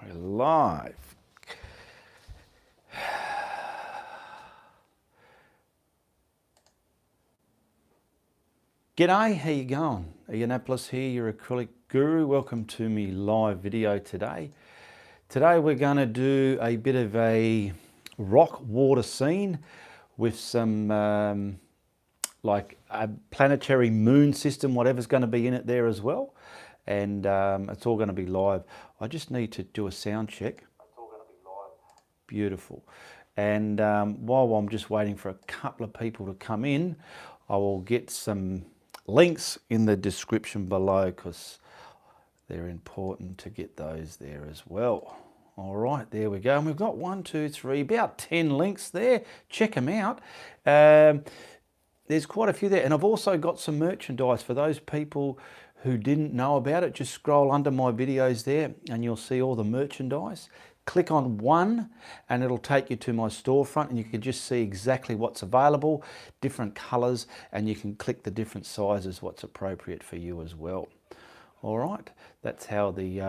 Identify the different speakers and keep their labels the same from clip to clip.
Speaker 1: We're live. G'day, how you going? Ianapolis here, your acrylic guru. Welcome to me live video today. Today we're going to do a bit of a rock water scene with some like a planetary moon system, whatever's going to be in it there as well. And it's all going to be live. I just need to do a sound check. It's all going to be live. Beautiful. And while I'm just waiting for a couple of people to come in, I will get some links in the description below because they're important to get those there as well. All right, there we go. And we've got 1, 2, 3, about 10 links there. Check them out. There's quite a few there. And I've also got some merchandise for those people who didn't know about it. Just scroll under my videos there and you'll see all the merchandise. Click on one and it'll take you to my storefront and you can just see exactly what's available, different colors, and you can click the different sizes, what's appropriate for you as well. All right, that's how the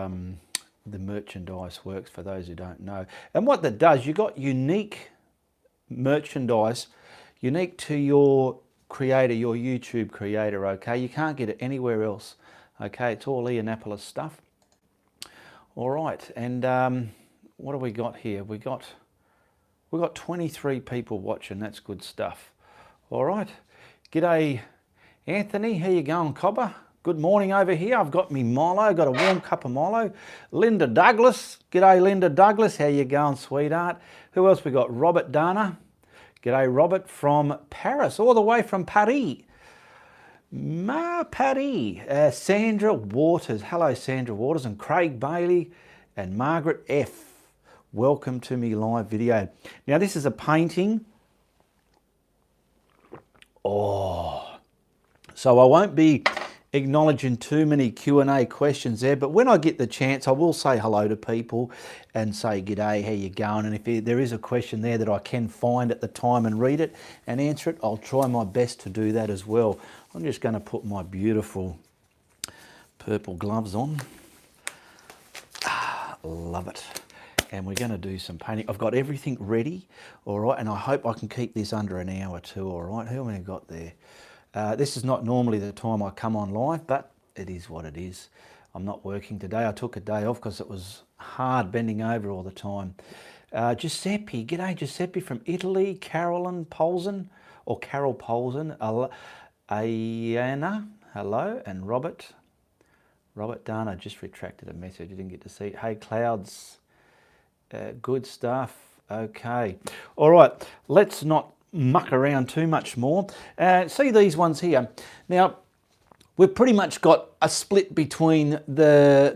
Speaker 1: merchandise works for those who don't know. And what that does, you got unique merchandise, unique to your creator, your YouTube creator, okay? You can't get it anywhere else, okay? It's all Ianapolis stuff. All right, and what do we got here? We got 23 people watching. That's good stuff. All right. G'day, Anthony. How you going, Cobber? Good morning over here. I've got me Milo. Got a warm cup of Milo. Linda Douglas. G'day, Linda Douglas. How you going, sweetheart? Who else we got? Robert Dana. G'day, Robert from Paris, all the way from Paris. Paris. Sandra Waters. Hello, Sandra Waters, and Craig Bailey and Margaret F. Welcome to me live video. Now this is a painting. Oh, so I won't be acknowledging too many Q&A questions there, but when I get the chance, I will say hello to people and say g'day, how you going? And if there is a question there that I can find at the time and read it and answer it, I'll try my best to do that as well. I'm just going to put my beautiful purple gloves on. Love it. And we're going to do some painting. I've got everything ready, all right, and I hope I can keep this under an hour too, all right? How many got there? This is not normally the time I come on live, but it is what it is. I'm not working today. I took a day off because it was hard bending over all the time. Giuseppe, g'day Giuseppe from Italy. Carolyn Polson, or Carol Polson. Ayana, hello, and Robert Dana just retracted a message. I didn't get to see it. Hey, Clouds. Good stuff. Okay. All right. Let's not muck around too much more. See these ones here. Now, we've pretty much got a split between the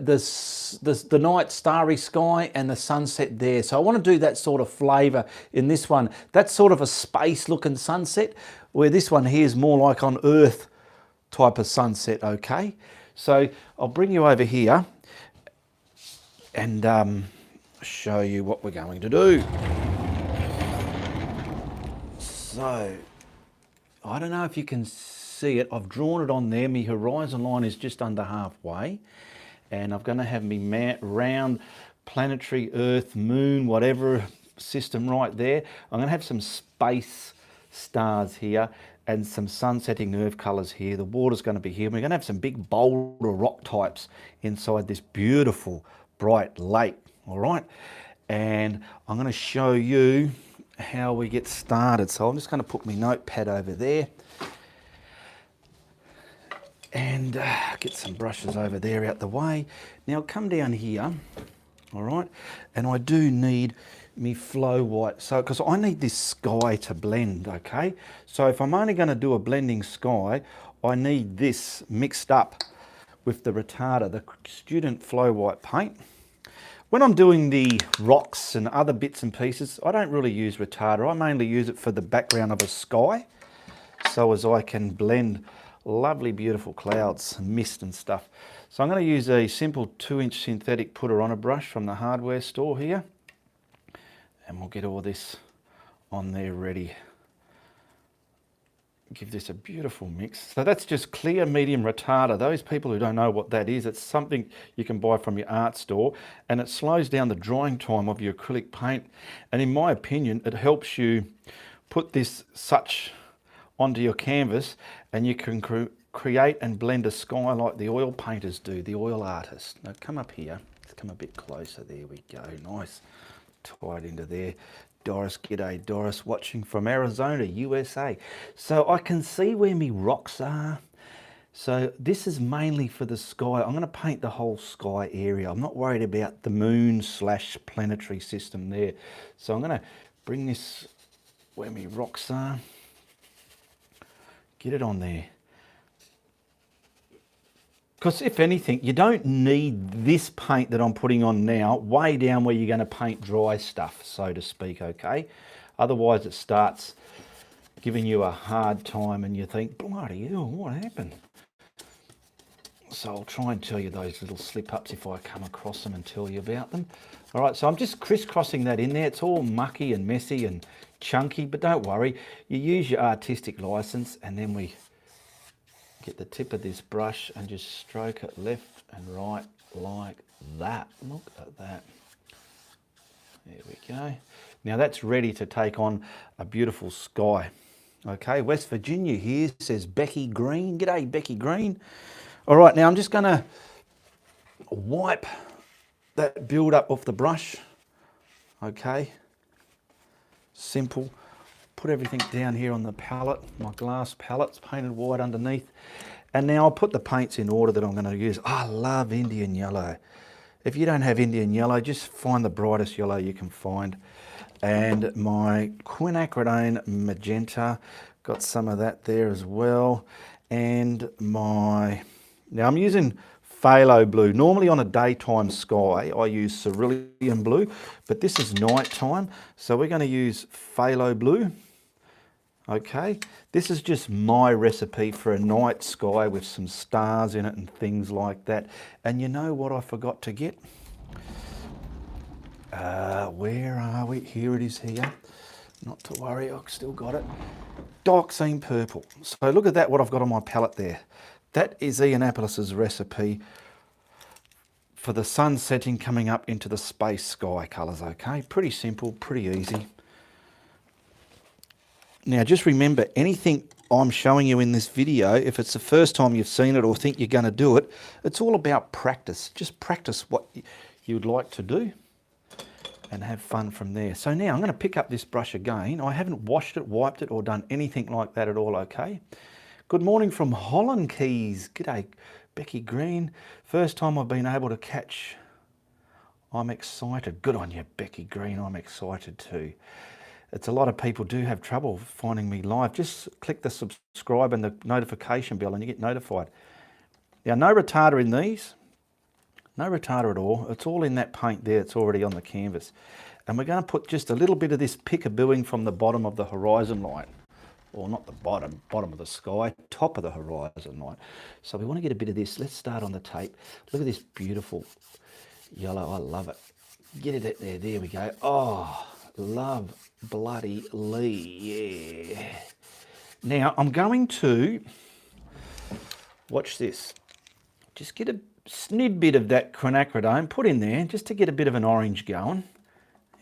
Speaker 1: night starry sky and the sunset there. So I want to do that sort of flavour in this one. That's sort of a space looking sunset, where this one here is more like on Earth type of sunset, okay? So I'll bring you over here and show you what we're going to do. So, I don't know if you can see it. I've drawn it on there. My horizon line is just under halfway. And I'm going to have me round planetary Earth, moon, whatever system right there. I'm going to have some space stars here and some sun-setting Earth colours here. The water's going to be here. We're going to have some big boulder rock types inside this beautiful bright lake. All right, and I'm going to show you how we get started. So I'm just going to put my notepad over there and get some brushes over there out the way. Now come down here, all right, and I do need me flow white, so because I need this sky to blend, okay? So if I'm only going to do a blending sky, I need this mixed up with the retarder, the student flow white paint. When I'm doing the rocks and other bits and pieces, I don't really use retarder. I mainly use it for the background of a sky, so as I can blend lovely, beautiful clouds and mist and stuff. So I'm going to use a simple 2-inch synthetic putter on a brush from the hardware store here, and we'll get all this on there ready. give this a beautiful mix. So that's just clear medium retarder. Those people who don't know what that is, it's something you can buy from your art store, and it slows down the drying time of your acrylic paint. And in my opinion, it helps you put this such onto your canvas, and you can create and blend a sky like the oil painters do, the oil artists. Now come up here, let's come a bit closer. There we go, nice. Tie it into there. Doris, g'day Doris, watching from Arizona, USA. So I can see where me rocks are. So this is mainly for the sky. I'm going to paint the whole sky area. I'm not worried about the moon / planetary system there. So I'm going to bring this where me rocks are. Get it on there. Because if anything, you don't need this paint that I'm putting on now way down where you're going to paint dry stuff, so to speak, okay? Otherwise it starts giving you a hard time and you think, bloody hell, what happened? So I'll try and tell you those little slip-ups if I come across them and tell you about them. All right, so I'm just crisscrossing that in there. It's all mucky and messy and chunky, but don't worry. You use your artistic license, and then we get the tip of this brush and just stroke it left and right like that. Look at that. There we go. Now that's ready to take on a beautiful sky. Okay, West Virginia here, says Becky Green. G'day, Becky Green. All right, now I'm just going to wipe that build up off the brush. Okay, simple. Put everything down here on the palette, my glass palettes painted white underneath. And now I'll put the paints in order that I'm going to use. I love Indian yellow. If you don't have Indian yellow, just find the brightest yellow you can find. And my Quinacridone Magenta, got some of that there as well. And my, now I'm using phthalo blue. Normally on a daytime sky, I use cerulean blue, but this is nighttime. So we're going to use phthalo blue. Okay, this is just my recipe for a night sky with some stars in it and things like that. And you know what I forgot to get? Where are we? Here it is here. Not to worry, I've still got it. Dioxazine purple. So look at that, what I've got on my palette there. That is Ianapolis's recipe for the sun setting coming up into the space sky colours, okay? Pretty simple, pretty easy. Now just remember, anything I'm showing you in this video, if it's the first time you've seen it or think you're going to do it, it's all about practice. Just practice what you'd like to do and have fun from there. So now I'm going to pick up this brush again. I haven't washed it, wiped it, or done anything like that at all, okay? Good morning from Holland Keys. G'day, Becky Green. First time I've been able to catch. I'm excited. Good on you, Becky Green. I'm excited too. It's a lot of people do have trouble finding me live. Just click the subscribe and the notification bell and you get notified. Now, no retarder in these. No retarder at all. It's all in that paint there. It's already on the canvas. And we're going to put just a little bit of this pick-a-booing from the bottom of the horizon light. Or not the bottom, bottom of the sky, top of the horizon light. So we want to get a bit of this. Let's start on the tape. Look at this beautiful yellow. I love it. Get it there. There we go. Oh, love bloody Lee. Yeah. Now I'm going to watch this. Just get a snid bit of that quinacridone, put in there just to get a bit of an orange going.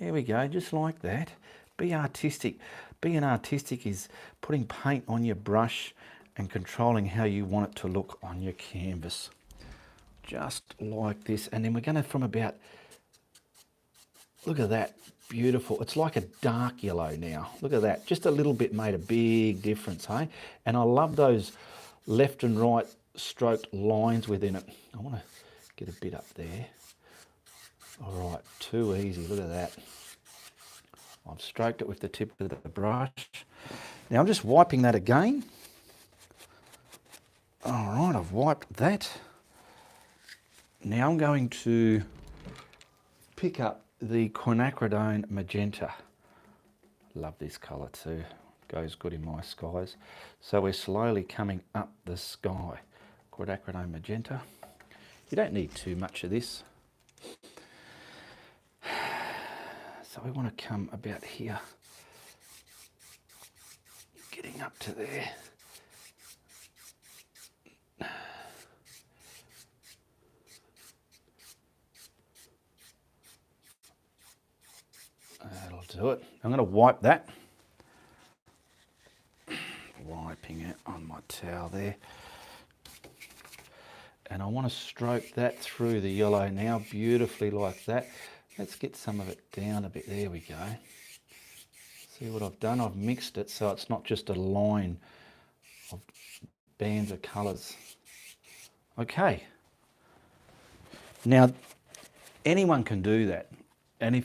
Speaker 1: There we go, just like that. Be artistic. Being artistic is putting paint on your brush and controlling how you want it to look on your canvas. Just like this. And then we're going to, from about, look at that, beautiful. It's like a dark yellow now. Look at that. Just a little bit made a big difference, hey? And I love those left and right stroked lines within it. I want to get a bit up there. All right, too easy. Look at that. I've stroked it with the tip of the brush. Now I'm just wiping that again. All right, I've wiped that. Now I'm going to pick up the Quinacridone Magenta. Love this colour too. Goes good in my skies. So we're slowly coming up the sky. Quinacridone Magenta. You don't need too much of this. So we want to come about here. Getting up to there. do it. I'm going to wipe that. Wiping it on my towel there. And I want to stroke that through the yellow now beautifully like that. Let's get some of it down a bit. There we go. See what I've done? I've mixed it so it's not just a line of bands of colours. Okay. Now, anyone can do that. And if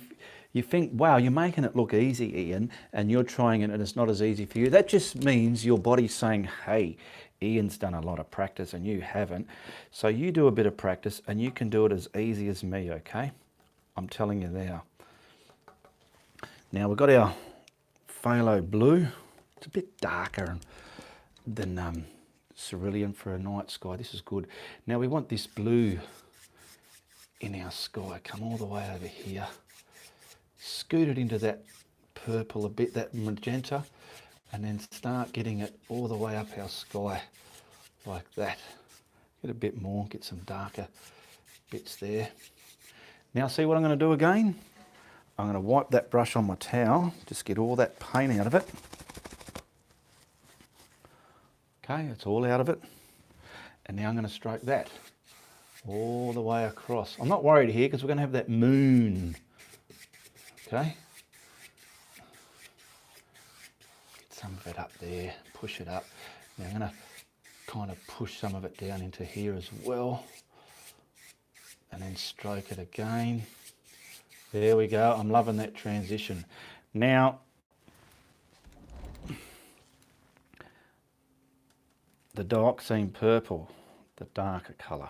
Speaker 1: you think, wow, you're making it look easy, Ian, and you're trying it and it's not as easy for you, that just means your body's saying, hey, Ian's done a lot of practice and you haven't. So you do a bit of practice and you can do it as easy as me, okay? I'm telling you now. Now we've got our phthalo blue. It's a bit darker than cerulean for a night sky. This is good. Now we want this blue in our sky. Come all the way over here. Scoot it into that purple a bit, that magenta, and then start getting it all the way up our sky like that. Get a bit more, get some darker bits there. Now see what I'm going to do again? I'm going to wipe that brush on my towel, just get all that paint out of it. Okay, it's all out of it. And now I'm going to stroke that all the way across. I'm not worried here because we're going to have that moon. Okay. Get some of it up there, push it up. Now I'm going to kind of push some of it down into here as well. And then stroke it again. There we go. I'm loving that transition. Now, the dioxazine purple, the darker colour.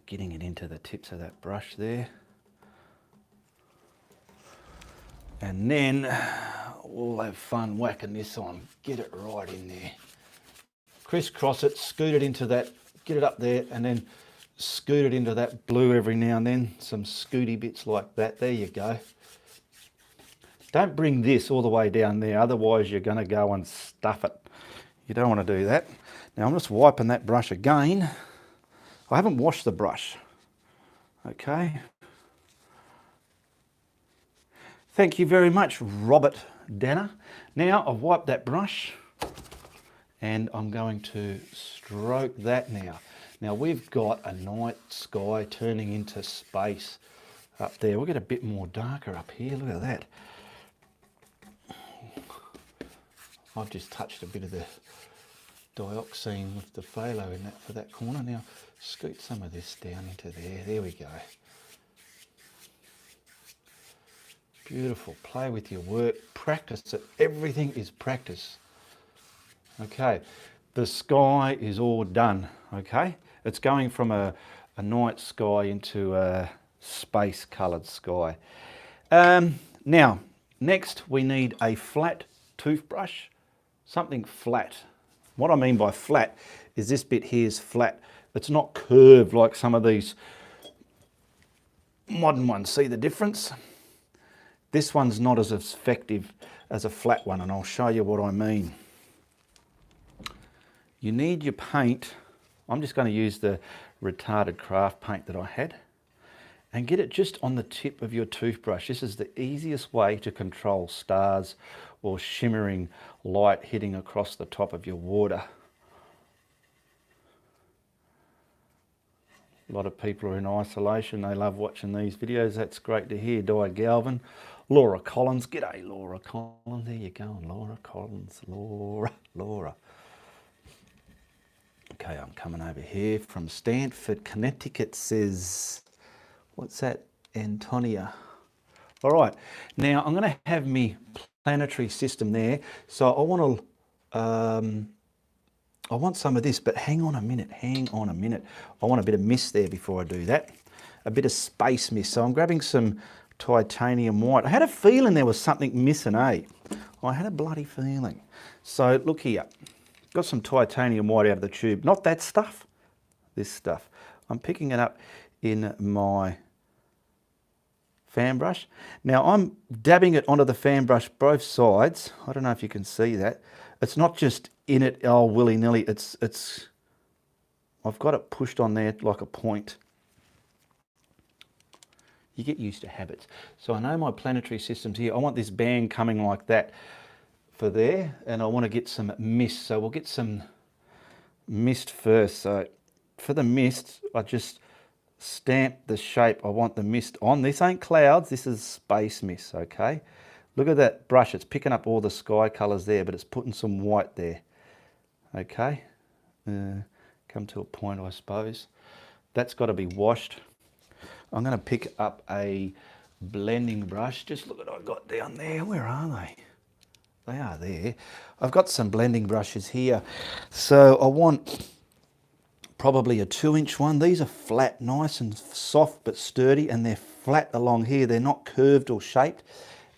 Speaker 1: Getting it into the tips of that brush there. And then we'll have fun whacking this on. Get it right in there. Crisscross it, scoot it into that, get it up there, and then scoot it into that blue every now and then. Some scooty bits like that. There you go. Don't bring this all the way down there, otherwise you're going to go and stuff it. You don't want to do that. Now I'm just wiping that brush again. I haven't washed the brush. Okay. Thank you very much, Robert Danner. Now I've wiped that brush and I'm going to stroke that now. Now we've got a night sky turning into space up there. We'll get a bit more darker up here. Look at that. I've just touched a bit of the dioxazine with the phthalo in that for that corner. Now scoot some of this down into there. There we go. Beautiful. Play with your work. Practice it. Everything is practice. Okay. The sky is all done. Okay. It's going from a night sky into a space coloured sky. Now, next we need a flat toothbrush. Something flat. What I mean by flat is this bit here is flat. It's not curved like some of these modern ones. See the difference? This one's not as effective as a flat one, and I'll show you what I mean. You need your paint. I'm just going to use the retarded craft paint that I had and get it just on the tip of your toothbrush. This is the easiest way to control stars or shimmering light hitting across the top of your water. A lot of people are in isolation. They love watching these videos. That's great to hear. Di Galvin, Laura Collins. G'day, Laura Collins. There you go, Laura Collins. Laura. Okay, I'm coming over here from Stanford, Connecticut, says, what's that? Antonia. All right, now I'm going to have me planetary system there. So I want some of this, but hang on a minute. I want a bit of mist there before I do that. A bit of space mist. So I'm grabbing some titanium white. I had a feeling there was something missing, eh? I had a bloody feeling. So look here. Got some titanium white out of the tube. Not that stuff, this stuff. I'm picking it up in my fan brush. Now I'm dabbing it onto the fan brush both sides. I don't know if you can see that. It's not just in it all willy-nilly. I've got it pushed on there like a point. You get used to habits. So I know my planetary system's here. I want this band coming like that for there, and I want to get some mist. So we'll get some mist first. So for the mist, I just stamp the shape I want the mist on. This ain't clouds, this is space mist, okay? Look at that brush, it's picking up all the sky colours there, but it's putting some white there, okay? Come to a point, I suppose. That's got to be washed. I'm going to pick up a blending brush. Just look at what I've got down there. Where are they? They are there. I've got some blending brushes here. So I want probably a 2-inch one. These are flat, nice and soft but sturdy, and they're flat along here. They're not curved or shaped.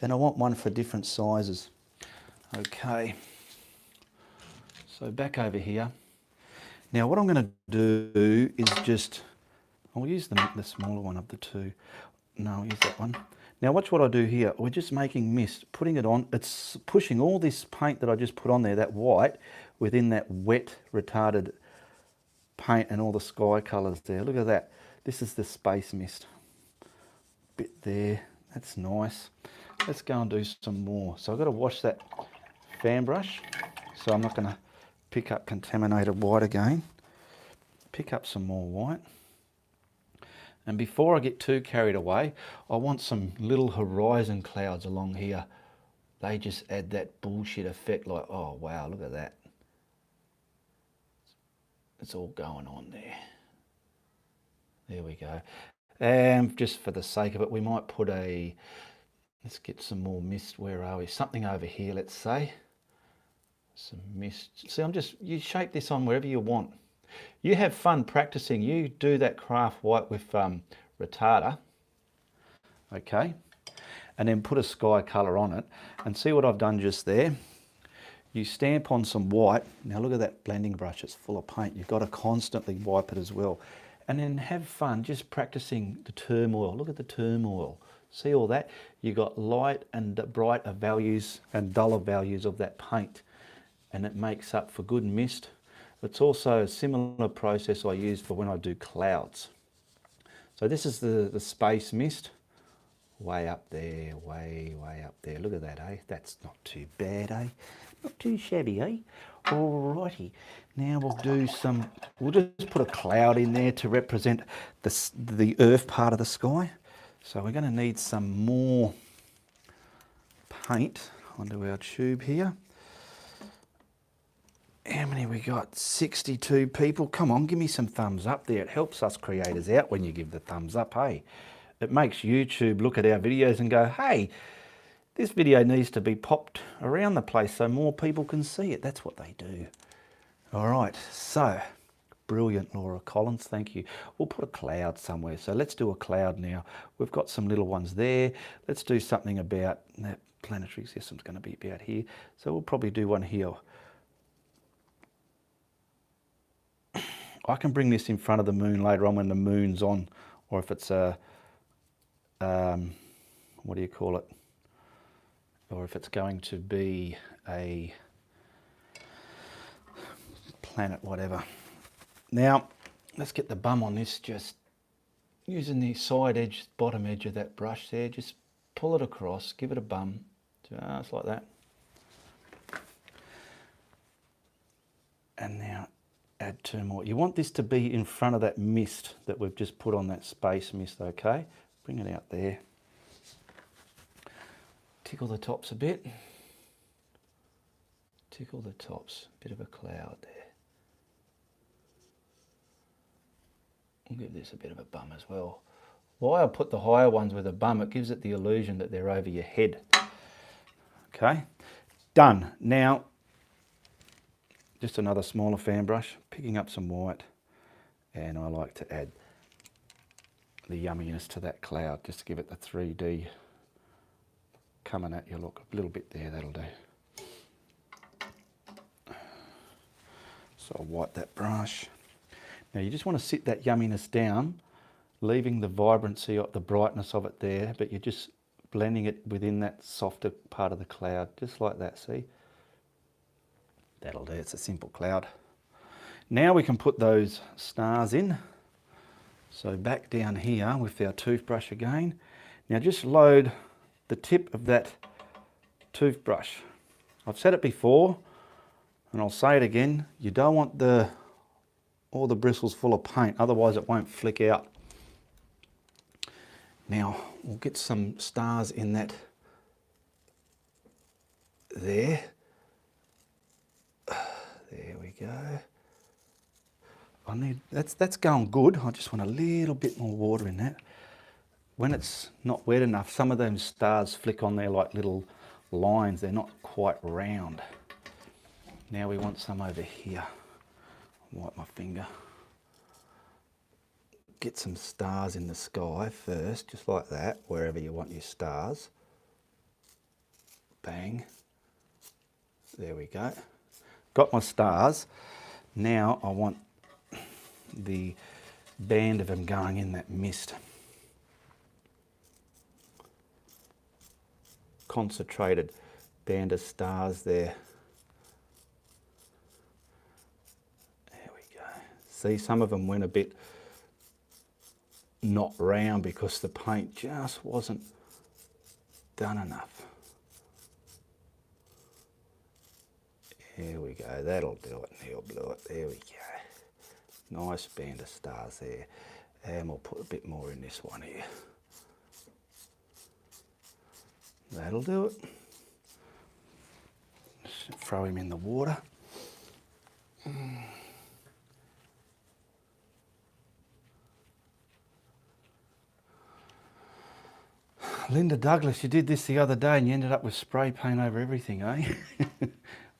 Speaker 1: And I want one for different sizes. Okay. So back over here. Now what I'm going to do is just, I'll use the smaller one of the two. No, I'll use that one. Now watch what I do here. We're just making mist, putting it on. It's pushing all this paint that I just put on there, that white, within that wet, retarded paint and all the sky colours there. Look at that. This is the space mist. Bit there. That's nice. Let's go and do some more. So I've got to wash that fan brush. So I'm not going to pick up contaminated white again. Pick up some more white. And before I get too carried away, I want some little horizon clouds along here. They just add that bullshit effect, like, oh wow, look at that. It's all going on there. There we go. And just for the sake of it, we might put a, let's get some more mist. Where are we? Something over here, let's say. Some mist. See, you shape this on wherever you want. You have fun practicing. You do that craft white with retarder, okay, and then put a sky colour on it, and see what I've done just there. You stamp on some white. Now look at that blending brush, it's full of paint. You've got to constantly wipe it as well. And then have fun just practicing the turmoil. Look at the turmoil. See all that? You've got light and brighter values and duller values of that paint, and it makes up for good mist. It's also a similar process I use for when I do clouds. So this is the space mist. Way up there, way up there. Look at that, eh? That's not too bad, eh? Not too shabby, eh? Alrighty. Now we'll just put a cloud in there to represent the earth part of the sky. So we're going to need some more paint onto our tube here. How many we got? 62 people. Come on, give me some thumbs up there. It helps us creators out when you give the thumbs up, hey? It makes YouTube look at our videos and go, hey, this video needs to be popped around the place so more people can see it. That's what they do. All right, so brilliant, Laura Collins, thank you. We'll put a cloud somewhere. So let's do a cloud now. We've got some little ones there. Let's do something about that planetary system's going to be about here. So we'll probably do one here. I can bring this in front of the moon later on when the moon's on, or if it's a, what do you call it? Or if it's going to be a planet, whatever. Now, let's get the bum on this, just using the side edge, bottom edge of that brush there, just pull it across, give it a bum, just like that. And now, add 2 more. You want this to be in front of that mist that we've just put on, that space mist, okay? Bring it out there. Tickle the tops a bit. Tickle the tops, bit of a cloud there. We'll give this a bit of a bum as well. Why I put the higher ones with a bum, it gives it the illusion that they're over your head. Okay, done. Now, just another smaller fan brush, picking up some white, and I like to add the yumminess to that cloud, just to give it the 3D coming at you. Look, a little bit there, that'll do. So I'll wipe that brush. Now you just want to sit that yumminess down, leaving the vibrancy, the brightness of it there, but you're just blending it within that softer part of the cloud, just like that, see? That'll do, it's a simple cloud. Now we can put those stars in. So back down here with our toothbrush again. Now just load the tip of that toothbrush. I've said it before and I'll say it again, you don't want all the bristles full of paint, otherwise it won't flick out. Now we'll get some stars in that there. There we go. That's going good. I just want a little bit more water in that. When it's not wet enough, some of those stars flick on there like little lines. They're not quite round. Now we want some over here. Wipe my finger. Get some stars in the sky first, just like that, wherever you want your stars. Bang. There we go. Got my stars. Now I want the band of them going in that mist. Concentrated band of stars there. There we go. See, some of them went a bit not round because the paint just wasn't done enough. There we go, that'll do it, Neil blew it, there we go. Nice band of stars there. And we'll put a bit more in this one here. That'll do it. Just throw him in the water. Linda Douglas, you did this the other day and you ended up with spray paint over everything, eh?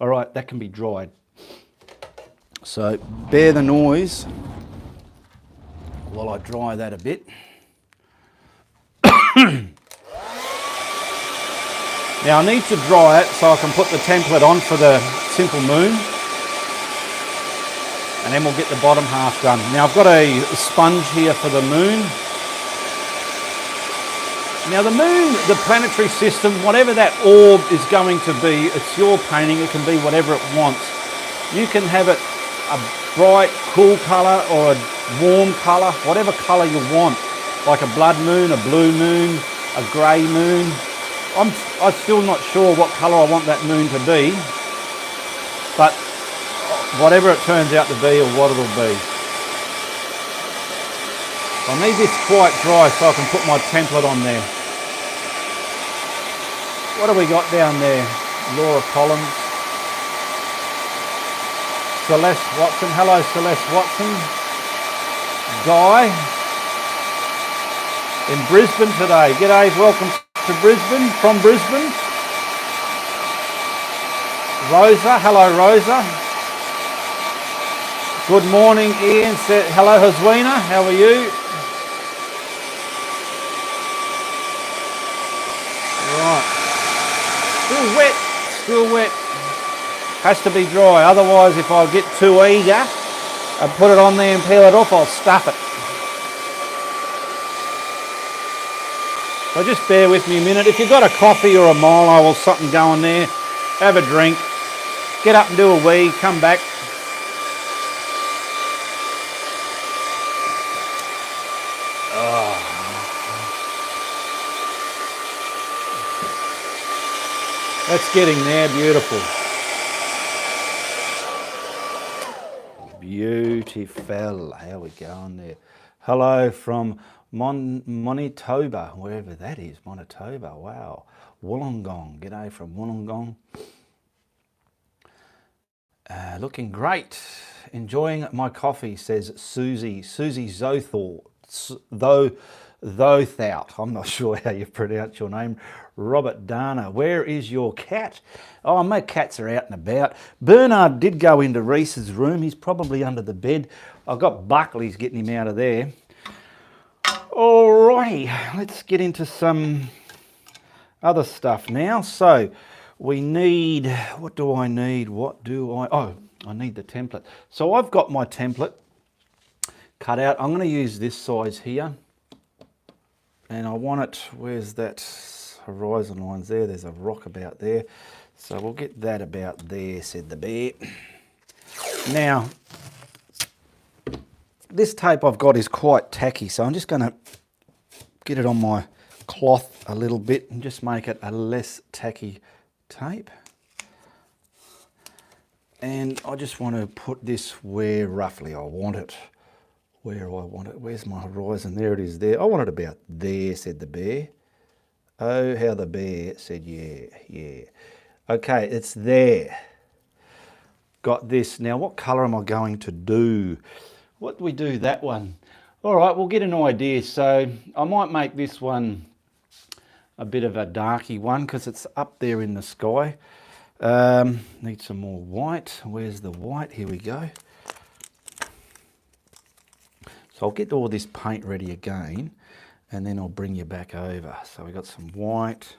Speaker 1: All right, that can be dried. So bear the noise while I dry that a bit. Now I need to dry it so I can put the template on for the simple moon. And then we'll get the bottom half done. Now I've got a sponge here for the moon. Now the moon, the planetary system, whatever that orb is going to be, it's your painting, it can be whatever it wants. You can have it a bright, cool colour or a warm colour, whatever colour you want. Like a blood moon, a blue moon, a grey moon. I'm still not sure what colour I want that moon to be, but whatever it turns out to be or what it'll be. I need this quite dry so I can put my template on there. What have we got down there? Laura Collins. Celeste Watson. Hello, Celeste Watson. Guy. In Brisbane today. G'day, welcome to Brisbane, from Brisbane. Rosa. Hello, Rosa. Good morning, Ian. Hello, Haswina. How are you? Right. Still wet, still wet. Has to be dry, otherwise if I get too eager and put it on there and peel it off, I'll stuff it. So just bear with me a minute. If you've got a coffee or a Milo or something going there, have a drink, get up and do a wee, come back. That's getting there, beautiful. Beautiful. How we going there? Hello from Manitoba, wherever that is. Manitoba, wow. Wollongong, g'day from Wollongong. Looking great. Enjoying my coffee, says Susie. Susie Zothal, Thothout. I'm not sure how you pronounce your name. Robert Dana, where is your cat? Oh, my cats are out and about. Bernard did go into Reese's room. He's probably under the bed. I've got Buckley's getting him out of there. Alrighty, let's get into some other stuff now. So we need, what do I need? Oh, I need the template. So I've got my template cut out. I'm going to use this size here. And I want it, where's that horizon lines there? There's a rock about there. So we'll get that about there, said the bear. Now, this tape I've got is quite tacky, so I'm just going to get it on my cloth a little bit and just make it a less tacky tape. And I just want to put this where roughly I want it. Where I want it. Where's my horizon? There it is there. I want it about there, said the bear. Oh, how the bear said yeah, yeah. Okay, it's there. Got this. Now, what colour am I going to do? What do we do that one? All right, we'll get an idea. So I might make this one a bit of a darky one because it's up there in the sky. Need some more white. Where's the white? Here we go. So I'll get all this paint ready again and then I'll bring you back over. So we got some white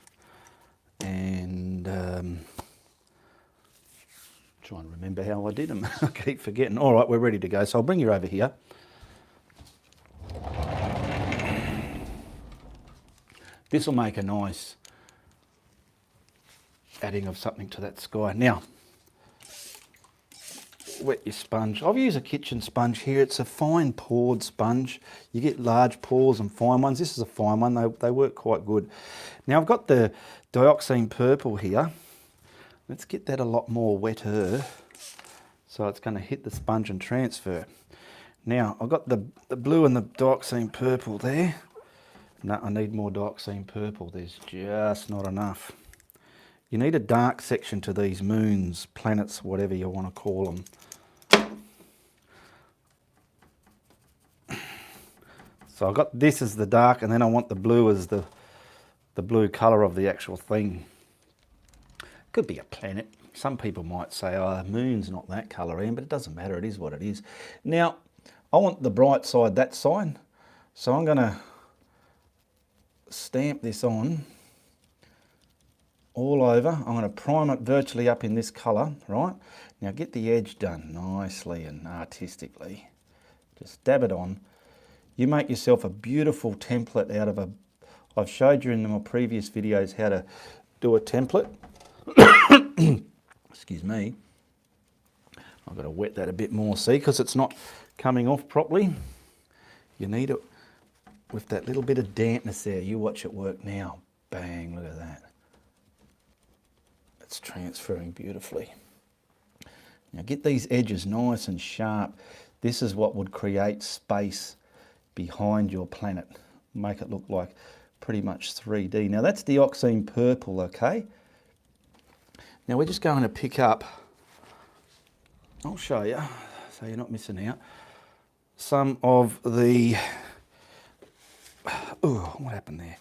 Speaker 1: and try and remember how I did them. I keep forgetting. All right, we're ready to go. So I'll bring you over here. This will make a nice adding of something to that sky. Now, wet your sponge. I've used a kitchen sponge here. It's a fine poured sponge. You get large pours and fine ones. This is a fine one. They work quite good. Now I've got the dioxazine purple here. Let's get that a lot more wetter. So it's going to hit the sponge and transfer. Now I've got the blue and the dioxazine purple there. No, I need more dioxazine purple. There's just not enough. You need a dark section to these moons, planets, whatever you want to call them. So I've got this as the dark, and then I want the blue as the blue colour of the actual thing. Could be a planet. Some people might say, oh, the moon's not that colour, Ian, but it doesn't matter. It is what it is. Now, I want the bright side, that side. So I'm going to stamp this on all over. I'm going to prime it virtually up in this colour, right? Now get the edge done nicely and artistically. Just dab it on. You make yourself a beautiful template out of I've showed you in my previous videos how to do a template. Excuse me. I've got to wet that a bit more, see, because it's not coming off properly. You need it with that little bit of dampness there. You watch it work now. Bang, look at that. It's transferring beautifully. Now get these edges nice and sharp. This is what would create space behind your planet. Make it look like pretty much 3D. Now that's dioxazine purple, okay? Now we're just going to pick up, I'll show you so you're not missing out, some of the, oh, what happened there?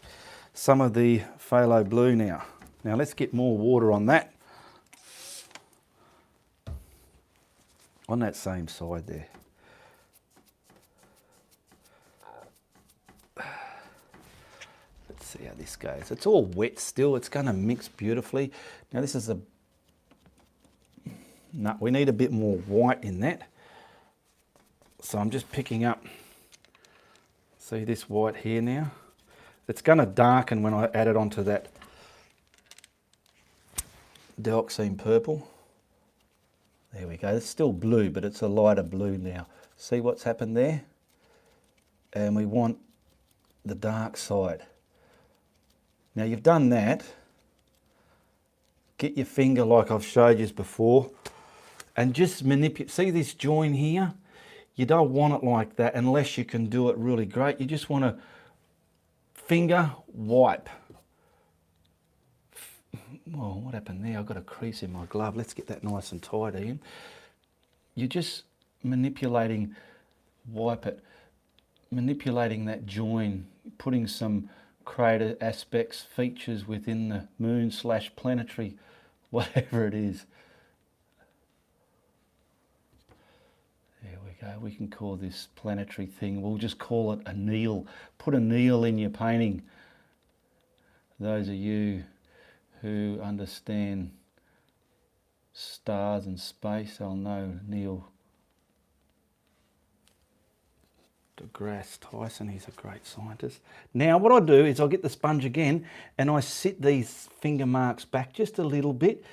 Speaker 1: Some of the phthalo blue now. Now let's get more water on that. On that same side there. Let's see how this goes. It's all wet still. It's going to mix beautifully. Now this is no, we need a bit more white in that. So I'm just picking up, see this white here now? It's going to darken when I add it onto that dioxazine purple. There we go. It's still blue, but it's a lighter blue now. See what's happened there? And we want the dark side. Now you've done that. Get your finger like I've showed you before and just manipulate. See this join here? You don't want it like that unless you can do it really great. You just want to finger wipe. Oh, what happened there? I've got a crease in my glove. Let's get that nice and tight, Ian. You're just manipulating, wipe it, manipulating that join, putting some crater aspects, features within the moon / planetary, whatever it is. There we go. We can call this planetary thing, we'll just call it a Neil. Put a Neil in your painting. Those of you who understand stars and space, I'll know Neil deGrasse Tyson, he's a great scientist. Now what I do is I'll get the sponge again and I sit these finger marks back just a little bit,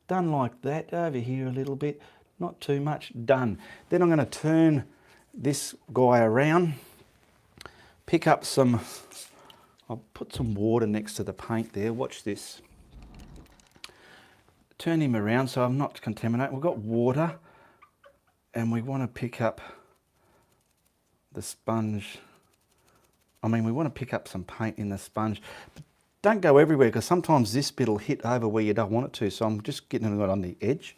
Speaker 1: done like that, over here a little bit, not too much, done. Then I'm going to turn this guy around, pick up some, I'll put some water next to the paint there, watch this. Turn him around so I'm not contaminated. We've got water and we want to pick up the sponge. We want to pick up some paint in the sponge. But don't go everywhere because sometimes this bit will hit over where you don't want it to. So I'm just getting it on the edge.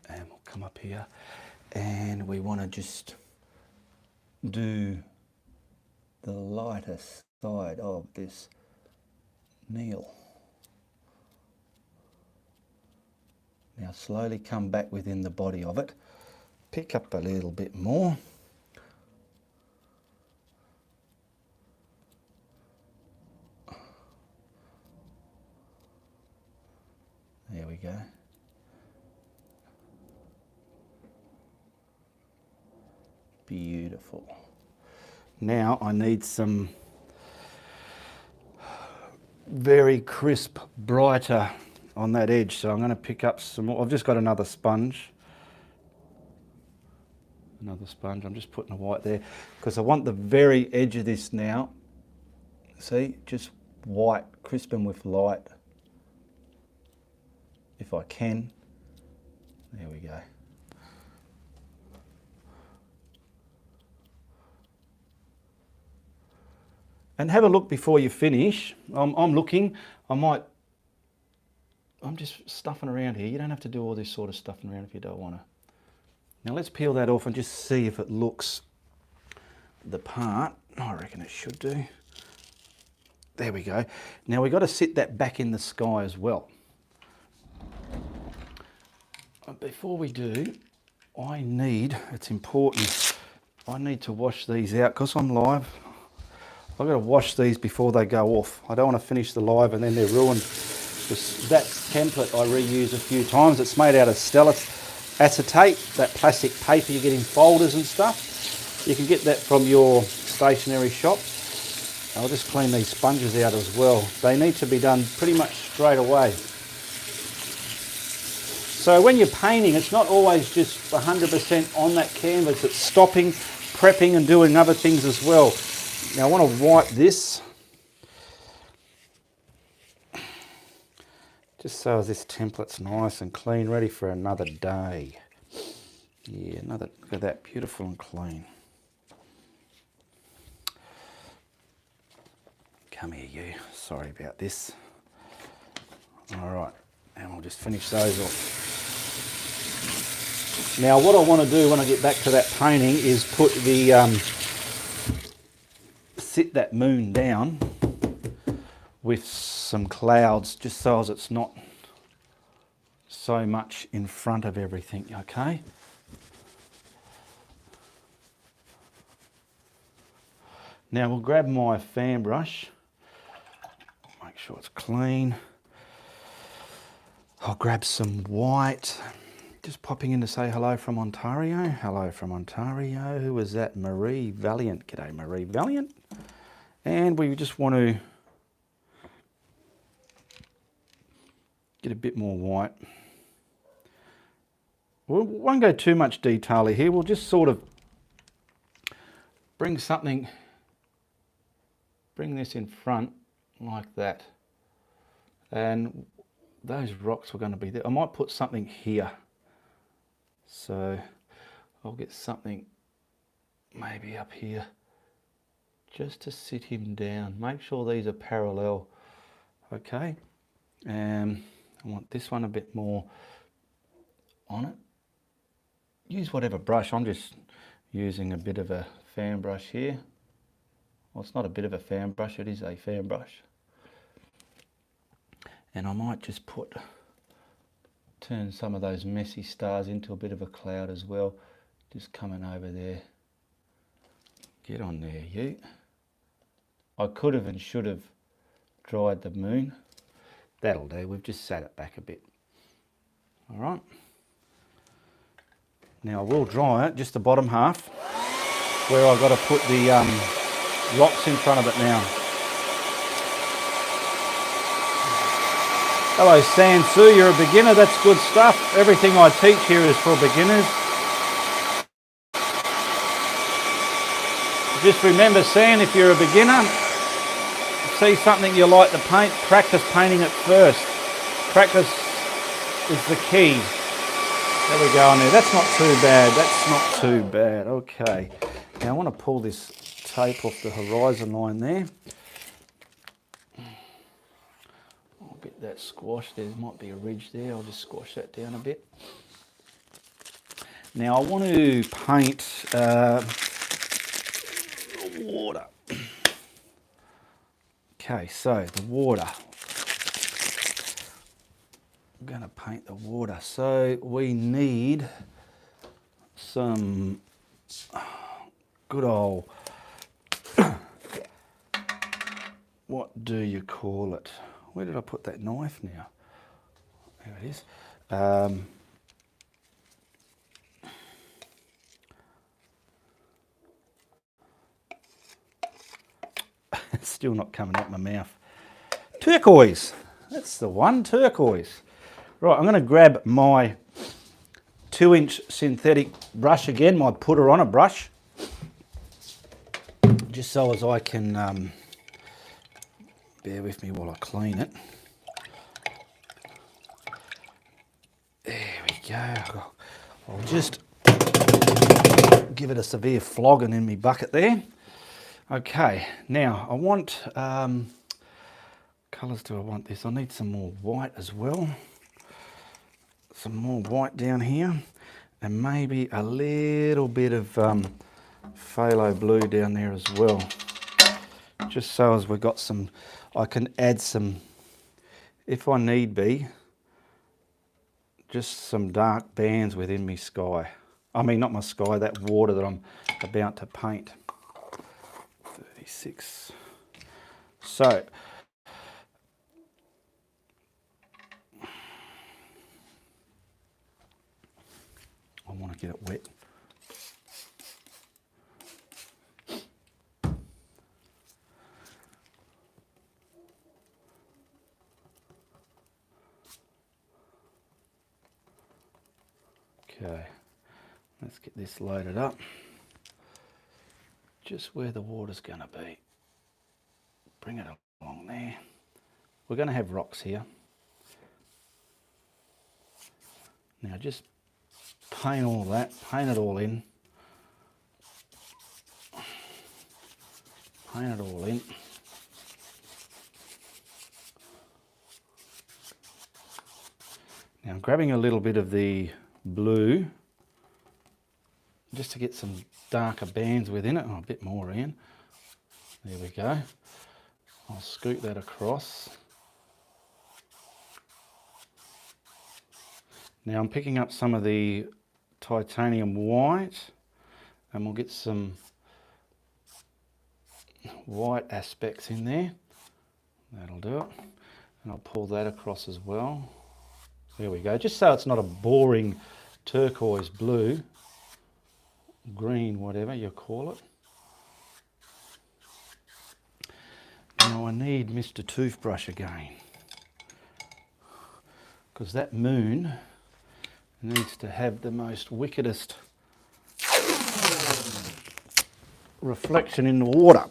Speaker 1: And we'll come up here and we want to just do the lighter side of this Neil. Now slowly come back within the body of it. Pick up a little bit more. There we go. Beautiful. Now I need some very crisp, brighter on that edge. So I'm going to pick up some more. I've just got another sponge. I'm just putting a white there because I want the very edge of this now. See, just white, crisping with light. If I can. There we go. And have a look before you finish. I'm looking. I'm just stuffing around here. You don't have to do all this sort of stuffing around if you don't want to. Now let's peel that off and just see if it looks the part. I reckon it should do. There we go. Now we've got to sit that back in the sky as well. But before we do, it's important, I need to wash these out because I'm live. I've got to wash these before they go off. I don't want to finish the live and then they're ruined. That template I reuse a few times. It's made out of acetate, that plastic paper you get in folders and stuff. You can get that from your stationery shop. I'll just clean these sponges out as well. They need to be done pretty much straight away. So when you're painting, it's not always just 100% on that canvas. It's stopping, prepping and doing other things as well. Now I want to wipe this, just so this template's nice and clean, ready for another day. Yeah, look at that, beautiful and clean. Come here you, sorry about this. All right, and we'll just finish those off. Now what I want to do when I get back to that painting is put the sit that moon down with some clouds just so as it's not so much in front of everything, okay? Now we'll grab my fan brush, make sure it's clean. I'll grab some white, just popping in to say hello from Ontario. Hello from Ontario. Who was that? Marie Valiant. G'day Marie Valiant. And we just want to get a bit more white. We won't go too much detail here. We'll just sort of bring this in front like that. And those rocks were going to be there. I might put something here. So I'll get something maybe up here just to sit him down. Make sure these are parallel. Okay. I want this one a bit more on it. Use whatever brush. I'm just using a bit of a fan brush here. Well, it's not a bit of a fan brush, it is a fan brush. And I might just turn some of those messy stars into a bit of a cloud as well. Just coming over there. Get on there, you. I could have and should have dried the moon. That'll do, we've just sat it back a bit. All right. Now I will dry it, just the bottom half, where I've got to put the rocks in front of it now. Hello San Sue, you're a beginner, that's good stuff. Everything I teach here is for beginners. Just remember, San, if you're a beginner, see something you like to paint, practice painting it first. Practice is the key. There we go on there. That's not too bad. That's not too bad. Okay. Now I want to pull this tape off the horizon line there. I'll get that squashed. There might be a ridge there. I'll just squash that down a bit. Now I want to paint water. Okay, so the water. I'm going to paint the water. So we need some good old, what do you call it? Where did I put that knife now? There it is. It's still not coming out my mouth. Turquoise. That's the one, turquoise. Right, I'm going to grab my 2-inch synthetic brush again, my putter on a brush, just so as I can, bear with me while I clean it. There we go. I'll just give it a severe flogging in my bucket there. Okay, now I want, colours do I want this? I need some more white as well. Some more white down here, and maybe a little bit of phthalo blue down there as well. Just so as we've got some, I can add some, if I need be, just some dark bands within my sky. I mean, not my sky, that water that I'm about to paint. 36. So, I want to get it wet. Okay, let's get this loaded up. Just where the water's going to be. Bring it along there. We're going to have rocks here. Now just paint all that, paint it all in. Paint it all in. Now I'm grabbing a little bit of the blue just to get some darker bands within it. Oh, a bit more in. There we go. I'll scoot that across. Now I'm picking up some of the titanium white, and we'll get some white aspects in there. That'll do it. And I'll pull that across as well. There we go. Just so it's not a boring turquoise blue, green, whatever you call it. Now I need Mr. Toothbrush again, because that moon needs to have the most wickedest reflection in the water.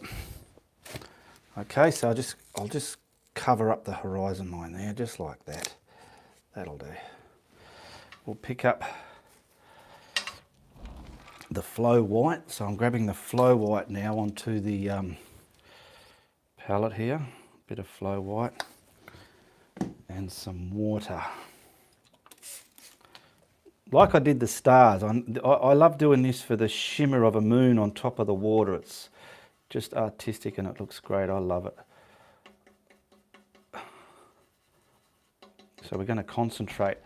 Speaker 1: Okay, so I'll just cover up the horizon line there, just like that. That'll do. We'll pick up the flow white. So I'm grabbing the flow white now onto the palette here. Bit of flow white and some water. Like I did the stars, I love doing this for the shimmer of a moon on top of the water. It's just artistic and it looks great. I love it. So we're going to concentrate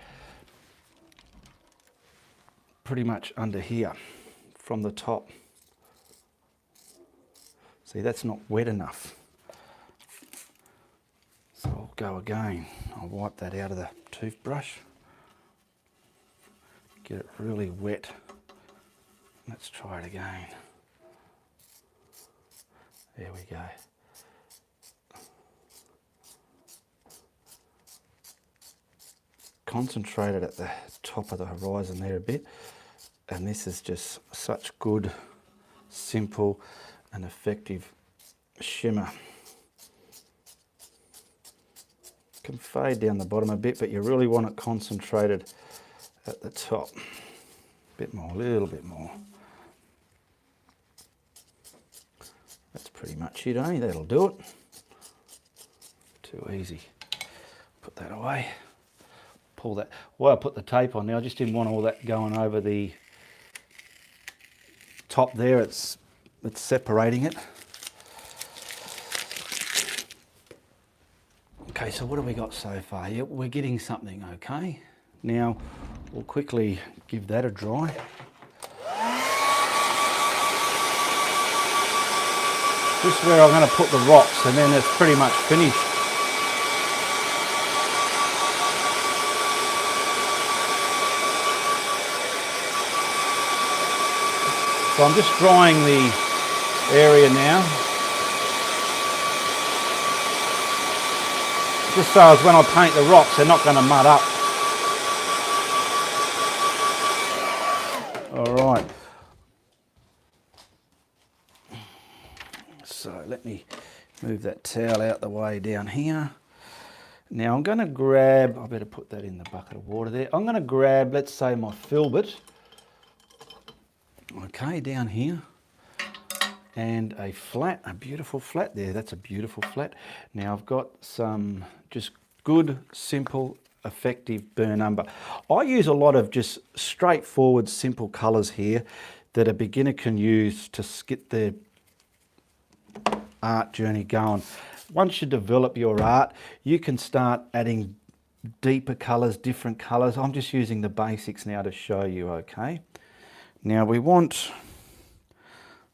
Speaker 1: pretty much under here from the top. See, that's not wet enough. So I'll go again. I'll wipe that out of the toothbrush. Get it really wet. Let's try it again. There we go. concentrated at the top of the horizon there a bit. And this is just such good, simple and effective shimmer. Can fade down the bottom a bit, but you really want it concentrated at the top. A bit more, a little bit more. That's pretty much it, eh? That'll do it. Too easy. Put that away. Pull that. Well, I put the tape on now. I just didn't want all that going over the top there. It's separating it. Okay, so what have we got so far? Yeah, we're getting something okay. Now we'll quickly give that a dry. This is where I'm going to put the rocks, and then it's pretty much finished. So I'm just drying the area now. Just so as when I paint the rocks, they're not going to mud up. All right. So let me move that towel out the way down here. Now I'm going to grab, I better put that in the bucket of water there. I'm going to grab, let's say, my filbert. Okay, down here. And a flat, a beautiful flat there. That's a beautiful flat. Now I've got some just good, simple, effective burn umber. I use a lot of just straightforward, simple colours here that a beginner can use to get their art journey going. Once you develop your art, you can start adding deeper colours, different colours. I'm just using the basics now to show you, okay? Now we want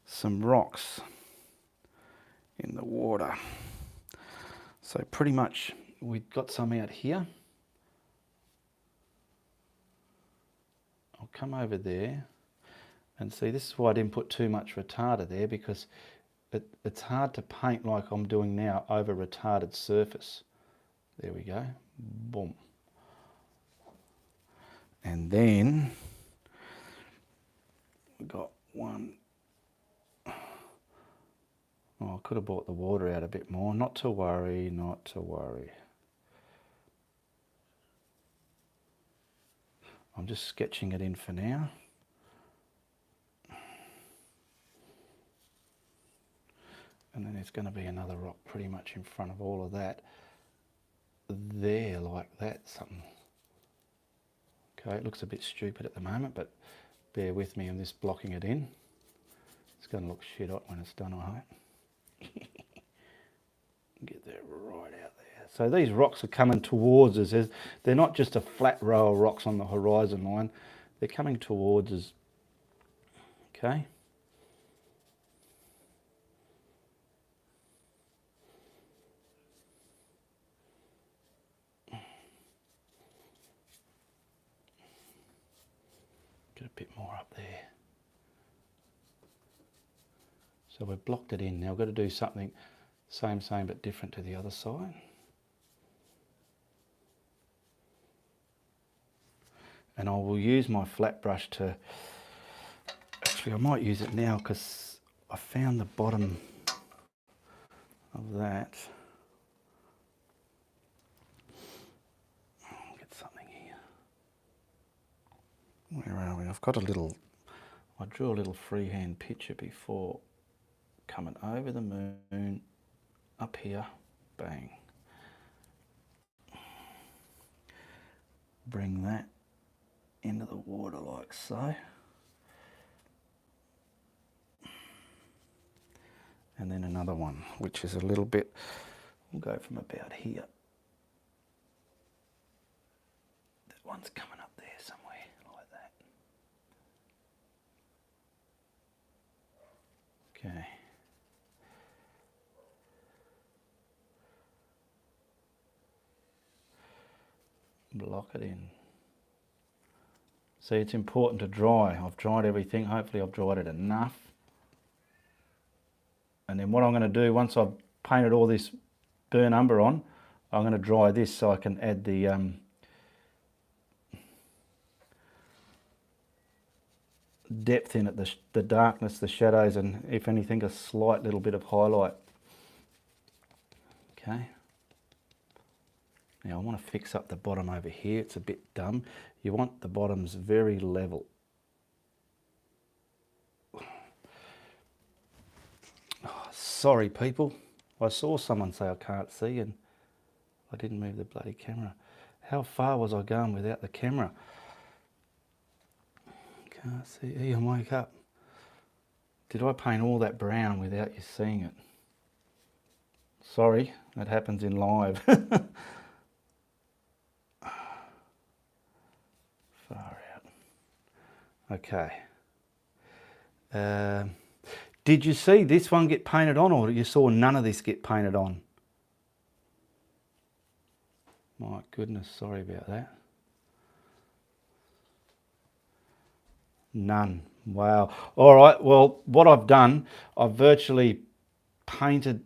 Speaker 1: some rocks in the water. So pretty much we've got some out here. I'll come over there and see, this is why I didn't put too much retarder there, because it's hard to paint like I'm doing now over retarded surface. There we go, boom. And then we've got one. Oh, I could have brought the water out a bit more. Not to worry, not to worry. I'm just sketching it in for now. And then there's going to be another rock pretty much in front of all of that. There, like that, something. Okay, it looks a bit stupid at the moment, but bear with me, I'm just blocking it in. It's going to look shit hot when it's done, I hope. Get that right out there. So these rocks are coming towards us. They're not just a flat row of rocks on the horizon line. They're coming towards us. Okay. Get a bit more up there. So we've blocked it in. Now we've got to do something same but different to the other side. And I will use my flat brush to, actually I might use it now because I found the bottom of that. Get something here. Where are we? I've got a little, I drew a little freehand picture before coming over the moon, up here, bang. Bring that into the water like so. And then another one, which is a little bit, we'll go from about here. That one's coming up there somewhere, like that. Okay. Block it in. See, it's important to dry. I've dried everything. Hopefully I've dried it enough. And then what I'm going to do, once I've painted all this burn umber on, I'm going to dry this so I can add the depth in it, the darkness, the shadows, and if anything, a slight little bit of highlight. Okay. Now I want to fix up the bottom over here. It's a bit dumb. You want the bottoms very level. Oh, sorry people. I saw someone say I can't see and I didn't move the bloody camera. How far was I going without the camera? Can't see. Ian, wake up. Did I paint all that brown without you seeing it? Sorry, that happens in live. Far out. Okay. Did you see this one get painted on, or you saw none of this get painted on? My goodness, sorry about that. None. Wow. All right, well, what I've done, I've virtually painted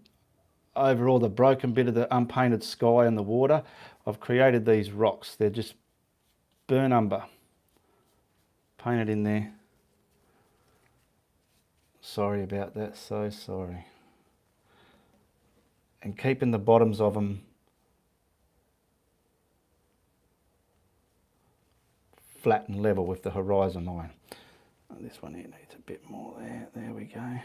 Speaker 1: over all the broken bit of the unpainted sky and the water. I've created these rocks. They're just burnt umber. Painted in there. Sorry about that, so sorry. And keeping the bottoms of them flat and level with the horizon line. This one here needs a bit more there. There we go.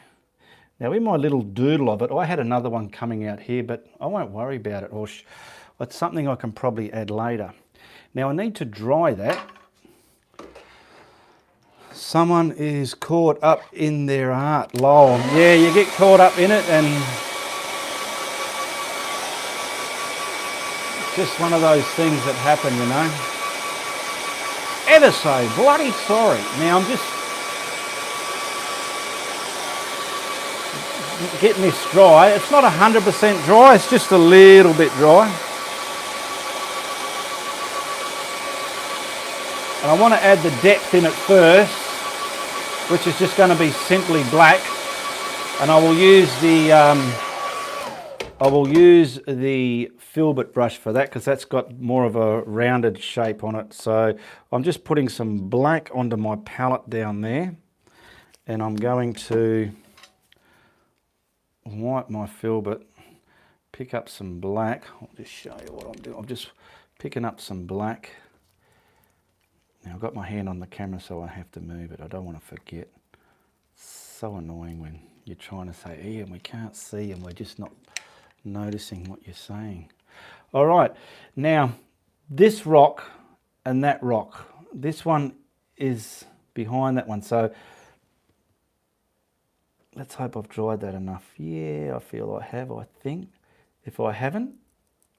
Speaker 1: Now in my little doodle of it, I had another one coming out here, but I won't worry about it. Or it's something I can probably add later. Now I need to dry that. Someone is caught up in their art. Lol. Yeah, you get caught up in it and just one of those things that happen, you know. Ever so bloody sorry. Now I'm just getting this dry. It's not 100% dry, it's just a little bit dry. And I want to add the depth in it first, which is just going to be simply black. And I will use the filbert brush for that because that's got more of a rounded shape on it. So I'm just putting some black onto my palette down there, and I'm going to wipe my filbert, pick up some black. I'll just show you what I'm doing. I'm just picking up some black. Now I've got my hand on the camera so I have to move it. I don't want to forget. It's so annoying when you're trying to say, Ian, we can't see and we're just not noticing what you're saying. All right, now this rock and that rock, this one is behind that one. So let's hope I've dried that enough. Yeah, I feel I have, I think. If I haven't,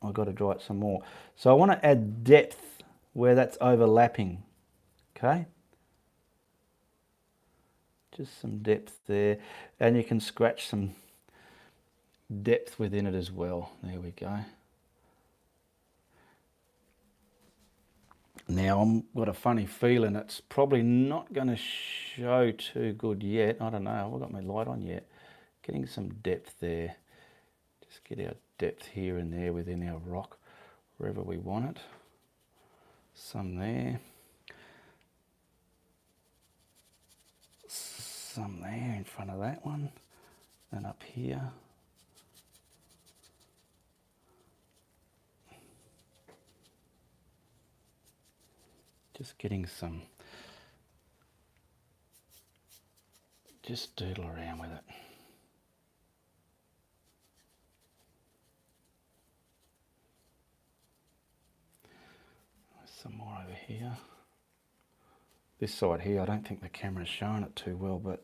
Speaker 1: I've got to dry it some more. So I want to add depth where that's overlapping. Okay, just some depth there, and you can scratch some depth within it as well. There we go. Now I've got a funny feeling it's probably not going to show too good yet. I don't know, have I got my light on yet? Getting some depth there. Just get our depth here and there within our rock, wherever we want it. Some there. Some there in front of that one, and up here. Just getting some, just doodle around with it. There's some more over here. This side here, I don't think the camera's showing it too well, but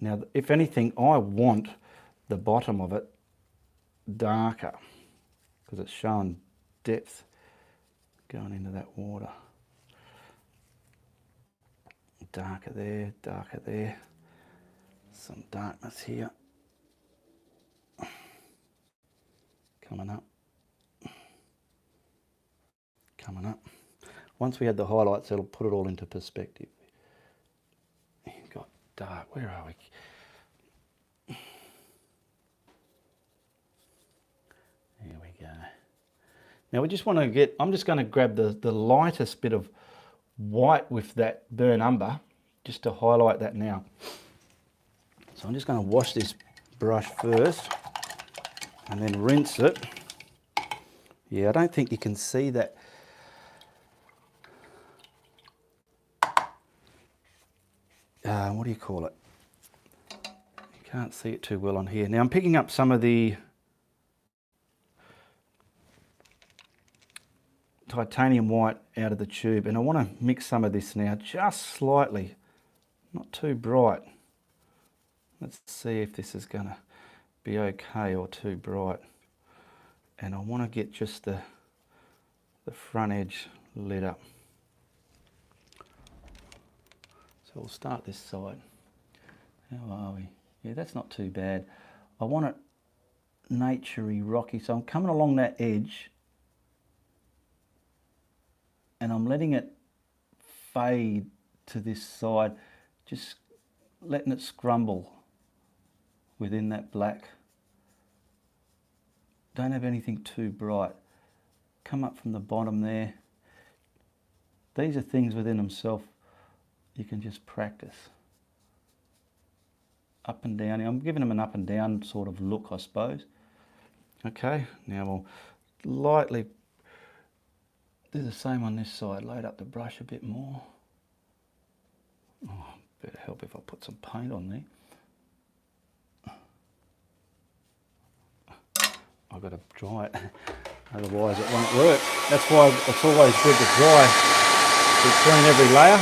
Speaker 1: now if anything, I want the bottom of it darker because it's showing depth going into that water. Darker there, some darkness here, coming up. Once we add the highlights, it'll put it all into perspective. You've got dark, where are we? There we go. Now we just want to get, I'm just going to grab the lightest bit of white with that burnt umber just to highlight that now. So I'm just going to wash this brush first and then rinse it. Yeah, I don't think you can see that. What do you call it? You can't see it too well on here. Now I'm picking up some of the titanium white out of the tube, and I want to mix some of this now, just slightly, not too bright. Let's see if this is going to be okay or too bright. And I want to get just the front edge lit up. So we'll start this side. How are we? Yeah, that's not too bad. I want it naturey, rocky, so I'm coming along that edge and I'm letting it fade to this side, just letting it scrumble within that black. Don't have anything too bright. Come up from the bottom there. These are things within themselves you can just practice. Up and down. I'm giving them an up and down sort of look, I suppose. Okay, now we'll lightly do the same on this side. Load up the brush a bit more. Oh, better help if I put some paint on there. I've got to dry it, otherwise it won't work. That's why it's always good to dry between every layer.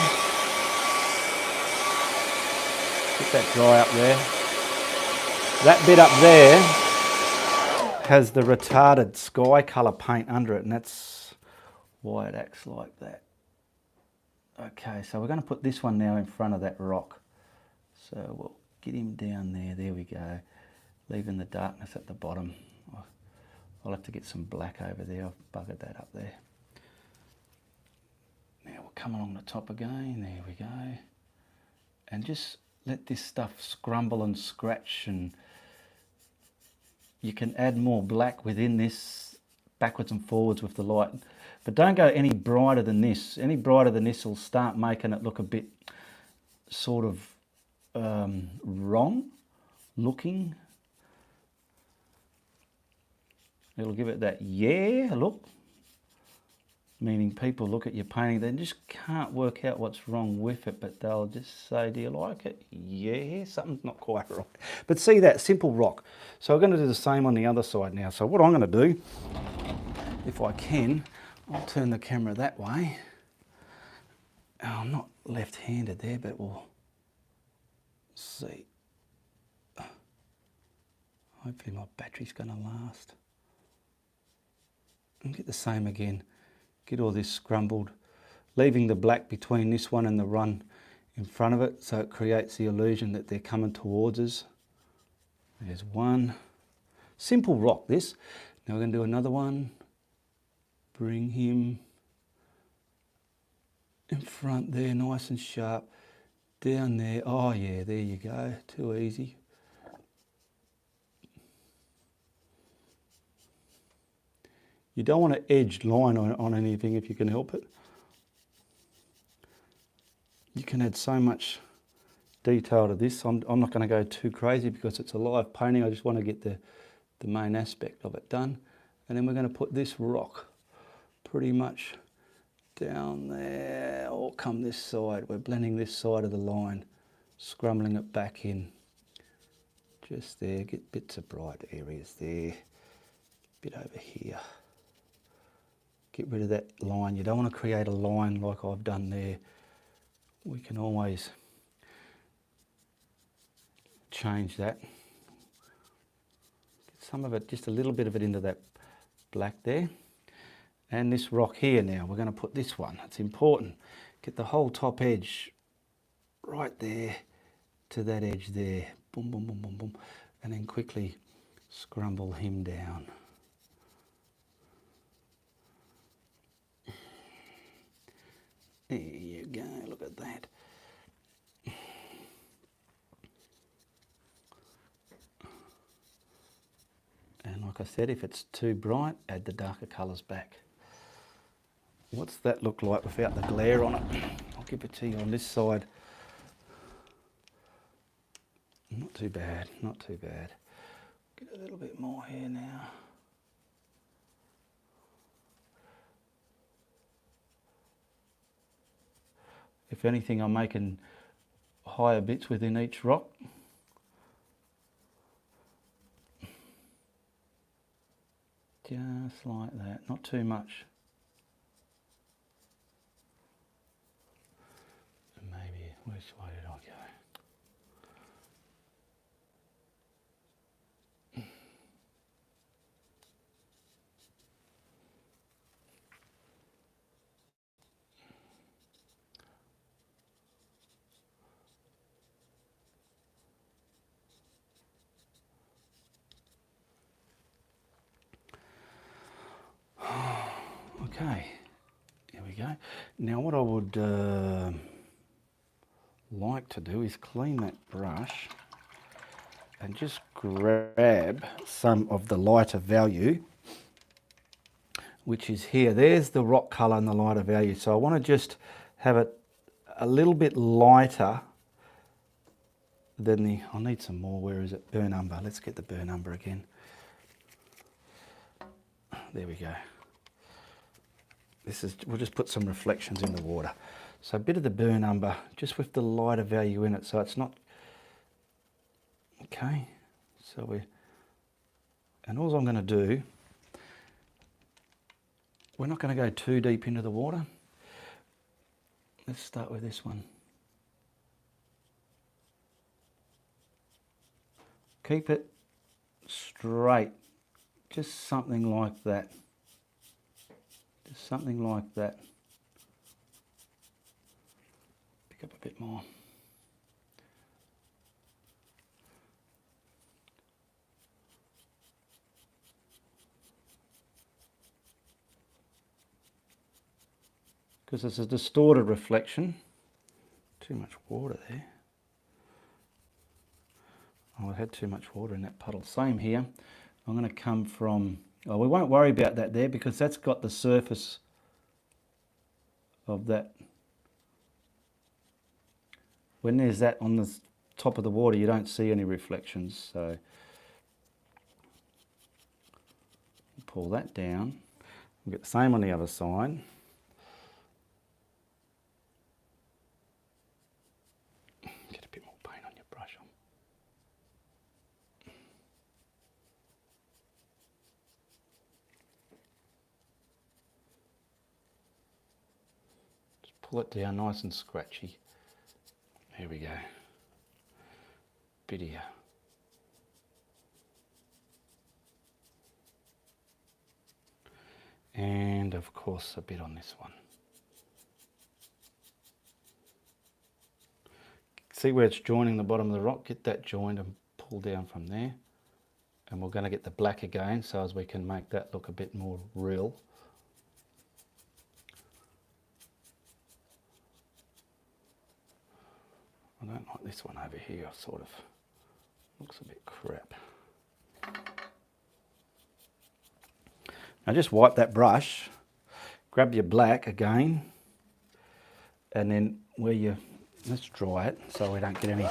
Speaker 1: Get that dry up there. That bit up there has the retarded sky colour paint under it, and that's why it acts like that. Okay, so we're going to put this one now in front of that rock. So we'll get him down there. There we go. Leaving the darkness at the bottom. I'll have to get some black over there. I've buggered that up there. Now we'll come along the top again. There we go. And just let this stuff scrumble and scratch, and you can add more black within this backwards and forwards with the light. But don't go any brighter than this. Any brighter than this will start making it look a bit sort of wrong looking. It'll give it that yeah look, meaning people look at your painting, they just can't work out what's wrong with it, but they'll just say, do you like it? Yeah, something's not quite right. But see that simple rock. So we're going to do the same on the other side now. So what I'm going to do, if I can, I'll turn the camera that way. Oh, I'm not left-handed there, but we'll see. Hopefully my battery's going to last. And get the same again. Get all this scrumbled, leaving the black between this one and the run in front of it, so it creates the illusion that they're coming towards us. There's one. Simple rock, this. Now we're going to do another one. Bring him in front there, nice and sharp. Down there. Oh yeah, there you go. Too easy. You don't want an edged line on anything if you can help it. You can add so much detail to this. I'm not going to go too crazy because it's a live painting. I just want to get the main aspect of it done. And then we're going to put this rock pretty much down there, or come this side. We're blending this side of the line, scrumbling it back in. Just there, get bits of bright areas there, bit over here. Get rid of that line. You don't want to create a line like I've done there. We can always change that. Get some of it, just a little bit of it into that black there. And this rock here now, we're going to put this one. It's important. Get the whole top edge right there to that edge there. Boom, boom, boom, boom, boom. And then quickly scrumble him down. There you go, look at that. And like I said, if it's too bright, add the darker colours back. What's that look like without the glare on it? I'll give it to you on this side. Not too bad, not too bad. Get a little bit more here now. If anything, I'm making higher bits within each rock. Just like that, not too much. And maybe, which way did I go? Okay, here we go. Now what I would like to do is clean that brush and just grab some of the lighter value, which is here. There's the rock colour and the lighter value. So I want to just have it a little bit lighter than the, I'll need some more, where is it? Burn umber. Let's get the burn umber again. There we go. This is, we'll just put some reflections in the water. So a bit of the burn umber, just with the lighter value in it, so it's not, okay. So and all I'm going to do, we're not going to go too deep into the water. Let's start with this one. Keep it straight, just something like that. Just something like that. Pick up a bit more. Because it's a distorted reflection. Too much water there. Oh, I had too much water in that puddle. Same here. I'm going to come from, oh, we won't worry about that there because that's got the surface of that. When there's that on the top of the water, you don't see any reflections. So pull that down. We'll get the same on the other side. Get a bit more paint on your brush. Just pull it down nice and scratchy. Here we go. Bit here. And of course a bit on this one. See where it's joining the bottom of the rock? Get that joined and pull down from there. And we're going to get the black again so as we can make that look a bit more real. I don't like this one over here, sort of looks a bit crap. Now just wipe that brush, grab your black again, and then where you, let's dry it so we don't get any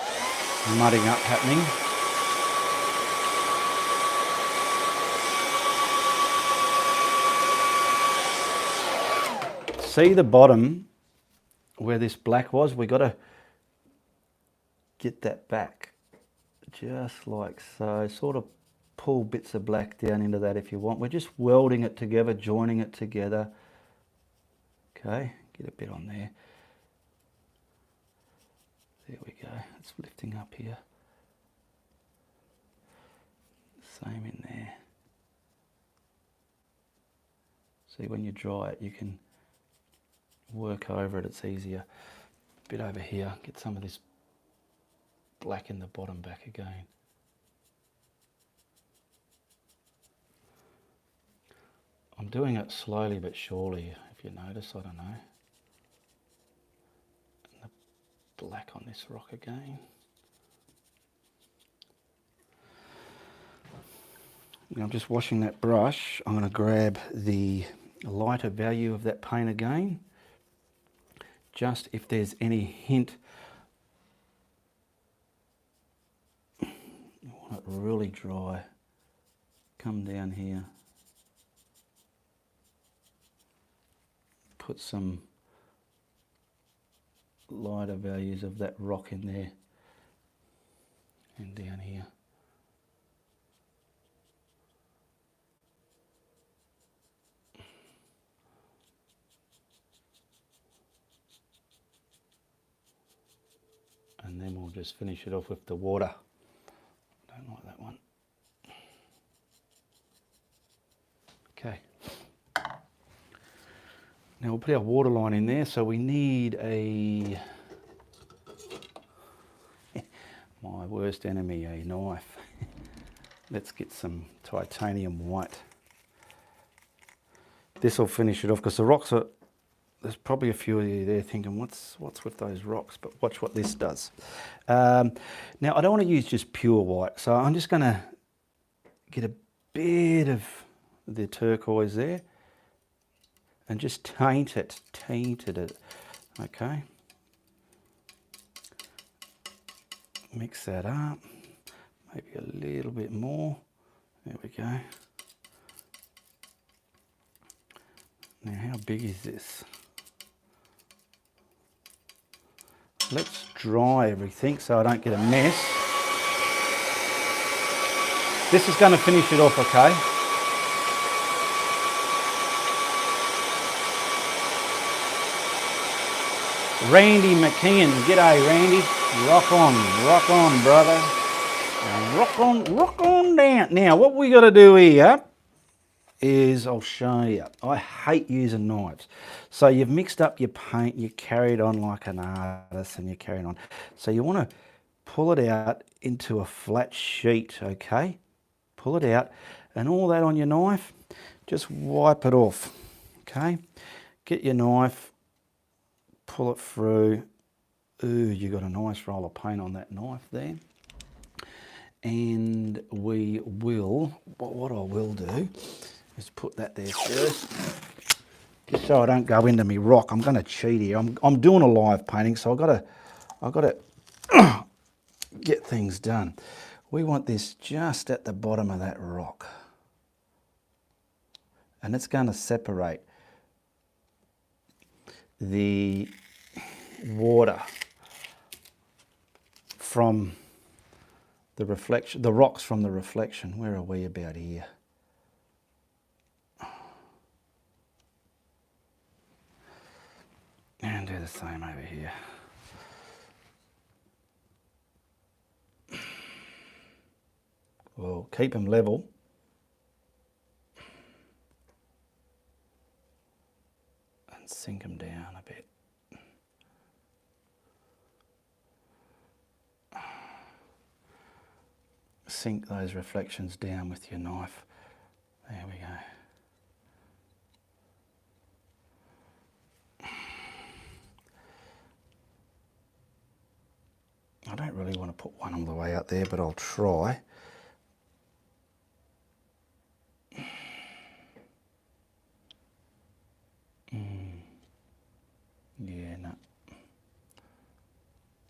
Speaker 1: mudding up happening. See the bottom where this black was? We got to get that back, just like so. Sort of pull bits of black down into that if you want. We're just welding it together, joining it together. Okay, get a bit on there. There we go, it's lifting up here. Same in there. See, when you dry it, you can work over it, it's easier. A bit over here, get some of this black in the bottom back again. I'm doing it slowly but surely, if you notice, I don't know. And the black on this rock again. Now I'm just washing that brush. I'm going to grab the lighter value of that paint again. Just if there's any hint really dry, come down here, put some lighter values of that rock in there, and down here. And then we'll just finish it off with the water. I don't like that one. Okay. Now we'll put our water line in there, so we need a, my worst enemy, a knife. Let's get some titanium white. This will finish it off, because the rocks are, there's probably a few of you there thinking, what's with those rocks? But watch what this does. Now I don't want to use just pure white, so I'm just going to get a bit of the turquoise there and just taint it, okay? Mix that up, maybe a little bit more. There we go. Now how big is this? Let's dry everything so I don't get a mess. This is going to finish it off, okay? Randy McKeon, g'day Randy. Rock on brother. And rock on down. Now what we got to do here is, I'll show you. I hate using knives. So you've mixed up your paint, you carried on like an artist and you carried on. So you want to pull it out into a flat sheet, okay? Pull it out, and all that on your knife, just wipe it off, okay? Get your knife, pull it through. Ooh, you got a nice roll of paint on that knife there. And we will, what I will do is put that there first, just so I don't go into me rock. I'm going to cheat here. I'm doing a live painting, so I've got to get things done. We want this just at the bottom of that rock, and it's going to separate the water from the reflection, the rocks from the reflection. Where are we about here? And do the same over here. We'll keep them level. And sink them down a bit. Sink those reflections down with your knife. There we go. I don't really want to put one all the way out there, but I'll try. Yeah, no.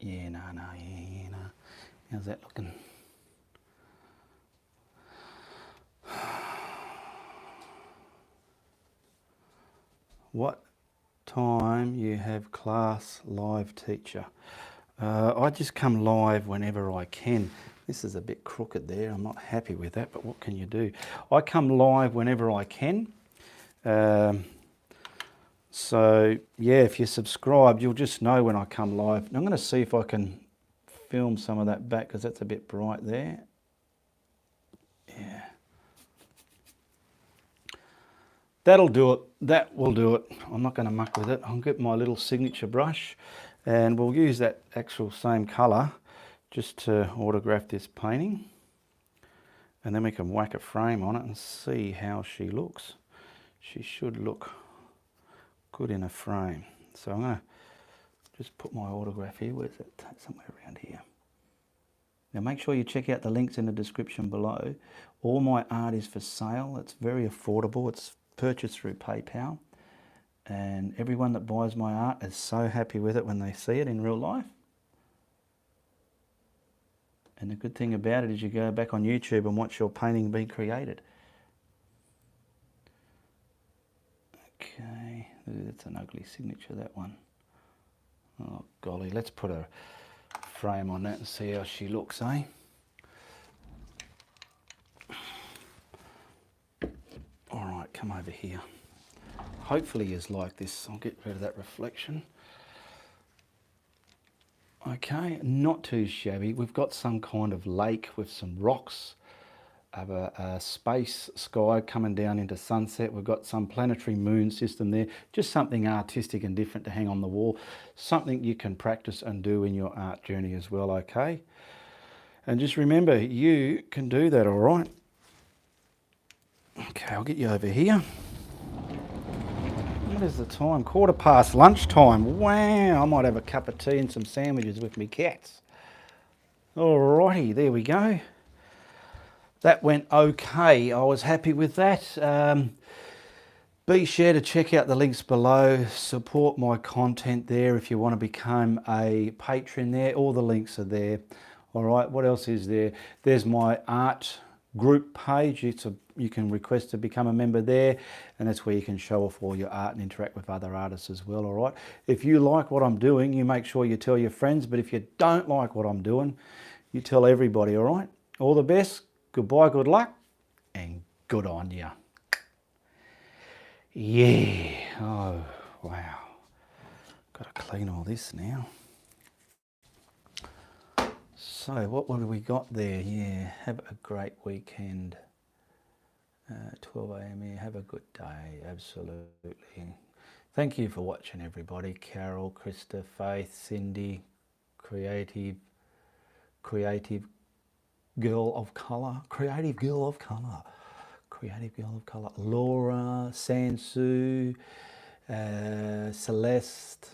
Speaker 1: Yeah, no. How's that looking? What time you have class, live teacher? I just come live whenever I can. This is a bit crooked there. I'm not happy with that, but what can you do? I come live whenever I can. So yeah, if you're subscribed, you'll just know when I come live. And I'm going to see if I can film some of that back, because that's a bit bright there. Yeah. That'll do it. That will do it. I'm not going to muck with it. I'll get my little signature brush, and we'll use that actual same colour just to autograph this painting. And then we can whack a frame on it and see how she looks. She should look good in a frame. So I'm going to just put my autograph here. Where's it? Somewhere around here. Now make sure you check out the links in the description below. All my art is for sale. It's very affordable. It's purchased through PayPal. And everyone that buys my art is so happy with it when they see it in real life. And the good thing about it is you go back on YouTube and watch your painting be created. Okay, that's an ugly signature, that one. Oh golly, let's put a frame on that and see how she looks, eh? All right, come over here. Hopefully is like this. I'll get rid of that reflection. Okay, not too shabby. We've got some kind of lake with some rocks, of a space sky coming down into sunset. We've got some planetary moon system there. Just something artistic and different to hang on the wall. Something you can practice and do in your art journey as well, okay? And just remember, you can do that, all right? Okay, I'll get you over here. What is the time? 1:15 lunchtime. Wow, I might have a cup of tea and some sandwiches with me cats. Alrighty, there we go. That went okay. I was happy with that. Be sure to check out the links below. Support my content there if you want to become a patron there. All the links are there. All right, what else is there? There's my art group page. You can request to become a member there, and that's where you can show off all your art and interact with other artists as well, all right? If you like what I'm doing, you make sure you tell your friends, but if you don't like what I'm doing, you tell everybody, all right? All the best, goodbye, good luck, and good on ya. Yeah, oh, wow. Got to clean all this now. So what have we got there? Yeah, have a great weekend. 12 a.m. here. Have a good day. Absolutely. Thank you for watching, everybody. Carol, Krista, Faith, Cindy, creative girl of colour, Laura, Sansu, Celeste,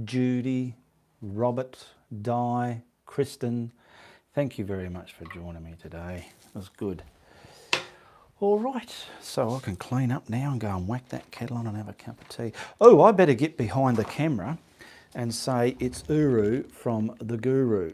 Speaker 1: Judy, Robert, Di, Kristen. Thank you very much for joining me today. It was good. All right, so I can clean up now and go and whack that kettle on and have a cup of tea. Oh, I better get behind the camera and say it's Uru from the Guru.